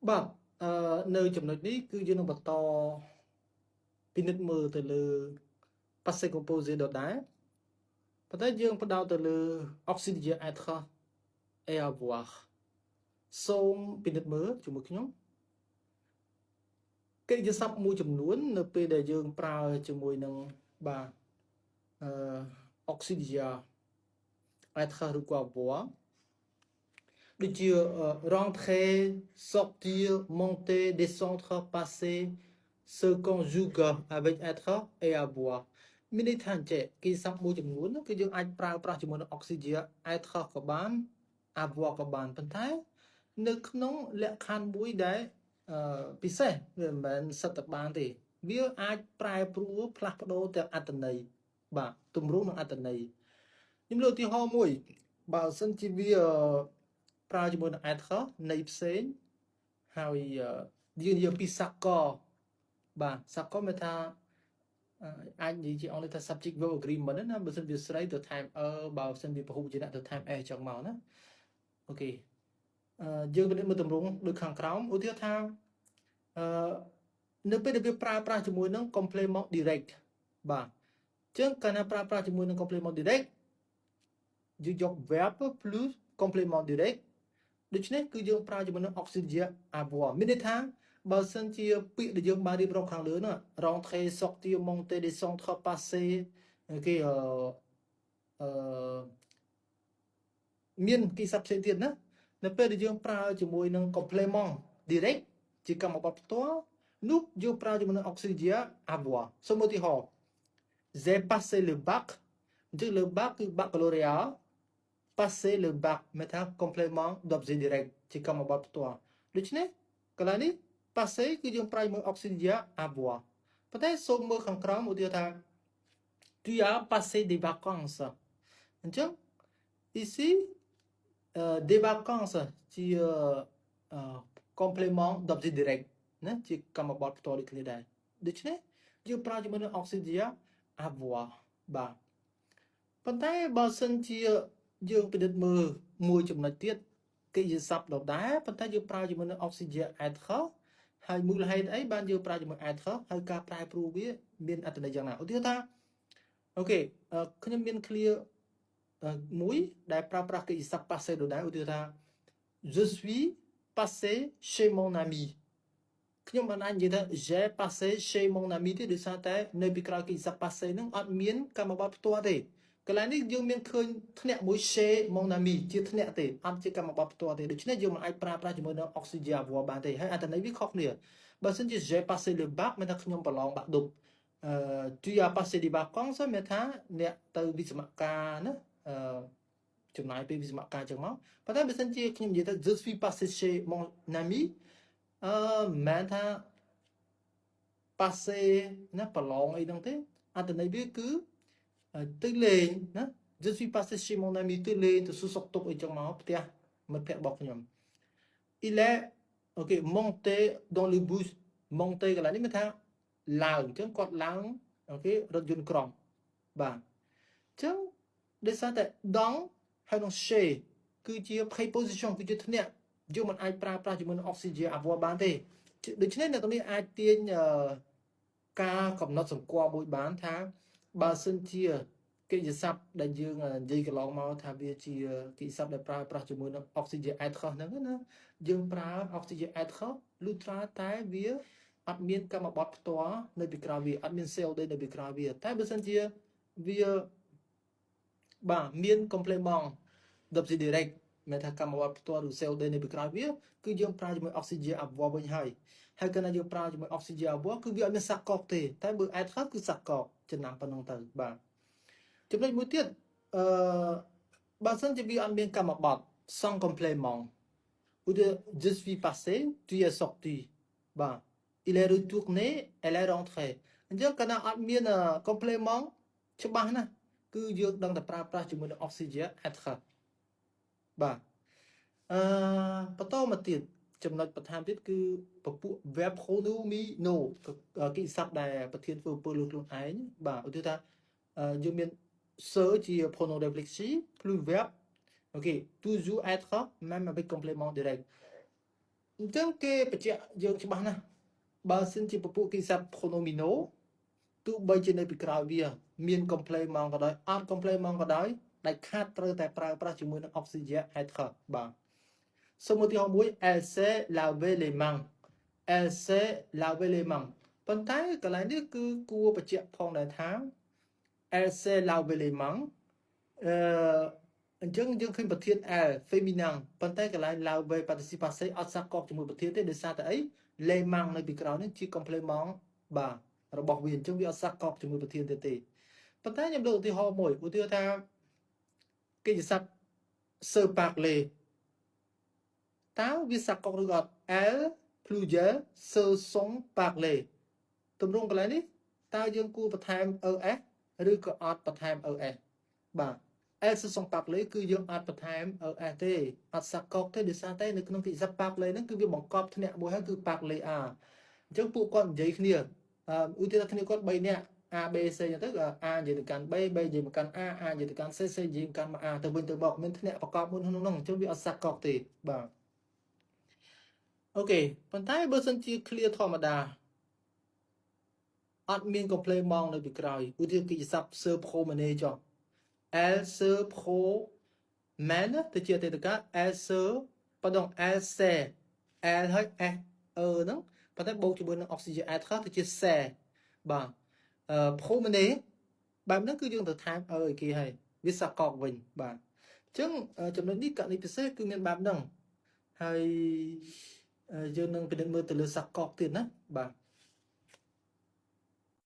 បាទនៅចំណុចនេះគឺយើងនឹងបន្តពិនិត្យមើលទៅលើ passé composé ដដែលប៉ុន្តែយើងផ្ដោតទៅលើ auxiliaire être et avoir សូមពិនិត្យមើលជាមួយខ្ញុំកិរិយាសព្ទមួយចំនួននៅពេលដែលយើងប្រើជាមួយនឹងបាទauxiliaire être ឬក៏ avoir ដូចជា rentrer sortir monter descendre passer se conjugue avec être et avoir មានន័យថាអញ្ចឹងគេសព្ទមួយចំនួនគឺយើងអាចប្រើប្រាស់ជាមួយនឹង auxiliaire être ក៏បាន avoir ក៏បានប៉ុន្តែនៅក្នុងលក្ខខណ្ឌមួយដែលពិសេសវាមិនមែនសិតតែបានទេវាអាចប្រែប្រួលផ្លាស់ប្ដូរទាំងអត្ថន័យបាទទម្រង់និងអត្ថន័យខ្ញុំលើកឧទាហរណ៍មួយបើសិនជាវាប្រើជាមួយនឹង être ន័យផ្សេងហើយយើងនិយាយពីសកលបាទសកលមានថាអាចនិយាយជាអង់គ្លេសថា subject verb agreement ណាបើសិនវាស្រីទៅថែម បើសិនវាពហុវចនៈទៅថែម s ចឹងមកណាអូខេយើងពិនិត្យមើលទម្រង់ដូចខាងក្រោមឧទាហរណ៍ថានៅពេលដែលវាប្រើប្រាស់ជាមួយនឹង complement direct បាទអញ្ចឹងកាលណាប្រើប្រាស់ជាមួយនឹង complement direct យើងយក verb plus complement direct ដូច្នេះគឺយើងប្រើជាមួយនឹង auxiliaire avoir មានន័យថាបើសិនជាពាក្យដែលយើងបានរៀបរាប់ខាងលើនោះ rentrer sortir monter descendre passer គេមានគេសព្ទផ្សេងទៀតណានៅពេលដែលយើងប្រើជាមួយនឹង complement direct ជាកម្មបត្តិផ្ទាល់នោះយើងប្រើជាមួយនឹង auxiliaire avoir សូមឧទាហរណ៍ j'ai passé le bac អញ្ចឹង le bac គឺ baccalauréat passer le bac មានថា complément d'objet direct ជាកម្មបត្តិផ្ទាល់ដូច្នេះកន្លែងនេះ passer គឺយើងប្រើជាមួយ auxiliaire avoir ប៉ុន្តែសូមមើលខាងក្រោមឧទាហរណ៍ថា tu as passé des vacances អញ្ចឹង ici des vacances ជា complément d'objet direct ណាជាកម្មបត្តិផ្ទាល់ដូចគ្នាដែរដូច្នេះយើងប្រើជាមួយនឹង auxiliaire avoir បាទប៉ុន្តែបើសិនជាយើងពិនិត្យមើលមួយចំណុចទៀតកិរិយាសព្ទដដែលប៉ុន្តែយើងប្រើជាមួយនឹង auxiliaire être ហើយមូលហេតុអីបានយើងប្រើជាមួយ être ហើយការប្រែប្រួលវាមានអត្ថន័យយ៉ាងណាឧទាហរណ៍ថាអូខេខ្ញុំមាន clear មួយដែលប្រើប្រាស់កិរិយាសព្ទ passé ដដែលឧទាហរណ៍ថា je suis passé chez mon ami ខ្ញុំមិនអាចនិយាយថា j'ai passé chez mon ami ទេដោយសារតែនៅពីក្រោយកិរិយាសព្ទ passé ហ្នឹងអត់មានកម្មបត្តិផ្ទាល់ទេកន្លែងនេះយើងមានឃើញធ្នាក់មួយ chez mon ami ជាធ្នាក់ទេអត់ជាកម្មបត្តិផ្ទាល់ទេដូច្នេះយើងមិនអាចប្រើប្រាស់ជាមួយនឹង auxiliaire avoir បានទេហើយអត្ថន័យវាខុសគ្នាបើសិនជា j'ai passé le bac មានថាខ្ញុំប្រឡងបាក់ឌុបtu as passé des vacances មានថាអ្នកទៅវិស្សមការណាចំណាយពេលវិស្សមការចឹងមកប៉ុន្តែបើសិនជាខ្ញុំនិយាយថា je suis passé chez mon ami មិនមែនថា passé ណាប្រឡងអីហ្នឹងទេអត្ថន័យវាគឺទៅលេងណា je suis passé chez mon ami ទៅលេងទៅសួរសុខទុក្ខអីចឹងមកផ្ទះមិត្តភក្តិរបស់ខ្ញុំ il est OK monté dans le bus monté កន្លែងនេះមានថាឡើងអញ្ចឹងគាត់ឡើងអូខេរថយន្តក្រុងបាទអញ្ចឹងដោយសារតែ dans ហើយនឹង chez គឺជា preposition គឺជាធ្នាក់យើងមិនអាចប្រើប្រាស់ជាមួយនឹង auxiliaire avoir បានទេដូច្នេះអ្នកទាំងនេះអាចទាញការកំណត់សម្គាល់មួយបានថាបើសិនជាកិរិយាសព្ទដែលយើងនិយាយកន្លងមកថាវាជាកិរិយាសព្ទដែលប្រើប្រាស់ជាមួយនឹង auxiliaire être ហ្នឹងណាយើងប្រើ auxiliaire être លុះត្រាតែវាអត់មានកម្មបត្តិផ្ទាល់នៅពីក្រោយវាអត់មាន COD នៅពីក្រោយវាតែបើសិនជាវាបាទមាន complément d'objet direct មានថាកម្មបត្តិផ្ទាល់ឬ COD នៅពីក្រោយវាគឺយើងប្រើជាមួយ auxiliaire avoir វិញហើយកាលណាយើងប្រើជាមួយ auxiliaire avoir គឺវាអត់មានសកលទេតែបើ être គឺសកលចំណាំប៉ុណ្ណឹងទៅបាទចំណុចមួយទៀតបើសិនជាវាអត់មានកម្មបត្តិ sans complément ឧទាហរណ៍ je suis passé tu es sorti បាទ il est retourné elle est rentrée អញ្ចឹងកាលណាអត់មាន complément ច្បាស់ណាស់គឺយើងដឹងតែប្រើប្រាស់ជាមួយនឹង auxiliaire être បាទបន្តមកទៀតចំណុចបន្ថែមទៀតគឺពពួក verb pronomino កិច្ចសព្ទដែលប្រធានធ្វើពលលើខ្លួនឯងបាទឧទាហរណ៍ថាយើងមាន ce ជា pronom réfléchi plus verbe OK toujours être même avec complément direct Chẳng kê bà chạ dương cho bà nè. Bà xin chỉ bà phụ kỳ sạp pronomino. Tụ bây trên đây bị krao bia. Miên complain mong có đói. On complain mong có đói. Đại khát trơ tại pra chỉ mùi nó oxygen hay thở. Bà. Số một tiêu mũi. Elle sait laver les mains. Elle sait laver les mains. Phần tay cái này cứ cua bà chạ phong đại tháng. Elle sait laver les mains. Anh chứng khi bật thiên feminine phần tay cái này lao về participation ở sắc cọc cho một bật thiên thế để sao tại lê mang này bị cái đó nên chỉ complement bà rồiบอกviên chứng bị ở sắc cọc cho một bật thiên thế thế phần tay nhầm được thì họ mỗi của tiêu ta cái gì sắc sơ bạc lề táo viết sắc cọc được gọi L plusieurs sơ sống bạc lề tụm rung cái này đi tao dương cu bật tham ES ឬក៏អត់បន្ថែម ES បាទ S សងប៉ាក់លេគឺយើងអត់បន្ថែម S ទេអត់សាក់កកទេដោយសារតែនៅក្នុងកិច្ចសប៉ាក់លេហ្នឹងគឺវាបង្កប់ធ្នាក់មួយហើយគឺប៉ាក់លេ A អញ្ចឹងពួកគាត់និយាយគ្នាឧទាហរណ៍គ្នាគាត់3នាក់ A B C អញ្ចឹងទៅ A និយាយទៅកាន់ B B និយាយមកកាន់ A A និយាយទៅកាន់ C C និយាយមកកាន់ A ទៅវិញទៅមកមានធ្នាក់បង្កប់មួយក្នុងនោះអញ្ចឹងវាអត់សាក់កកទេបាទអូខេប៉ុន្តែបើសិនជា clear ធម្មតាអត់មាន complain មកនៅពីក្រោយឧទាហរណ៍កិច្ចសព្ទ sir promener ចុះ Elle se promène ទៅជាអតីតកាល Elle se pardon Elle sait Elle ហើយ S ហ្នឹងប៉ុន្តែបូកជាមួយនឹង oxygen être ទៅជា sait បាទpromener បែបហ្នឹងគឺយើងទៅថែមឲ្យគេហើយវាសកកវិញបាទអញ្ចឹងចំណុចនេះករណីពិសេសគឺមានបែបហ្នឹងហើយយើងនឹងពិនិត្យមើលទៅលើសកកទៀតណាបាទ